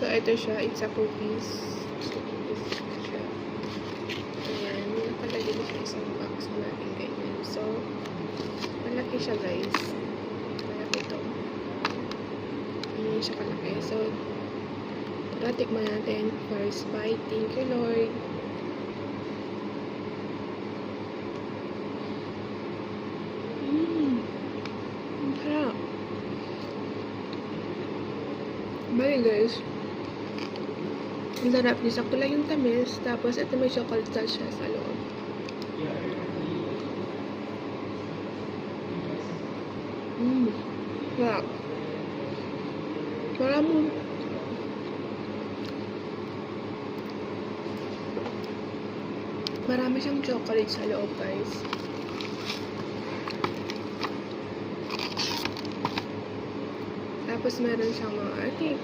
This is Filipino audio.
So, ito siya. It's a cookies. Siya. Ayan. Nakalagay na siya isang box na natin ganyan. So, malaki siya, guys. Malaki ito. Ayan siya kalaki. So, tara, tikman natin. First bite. Thank you, Lord. Ang sarap. Bali, guys. Ang sarap niya. Sakto lang yung tamis. Tapos, ito may chocolate siya sa loob. Sarap. Marami siyang chocolate sa loob, guys. Tapos, meron siyang mga, I think,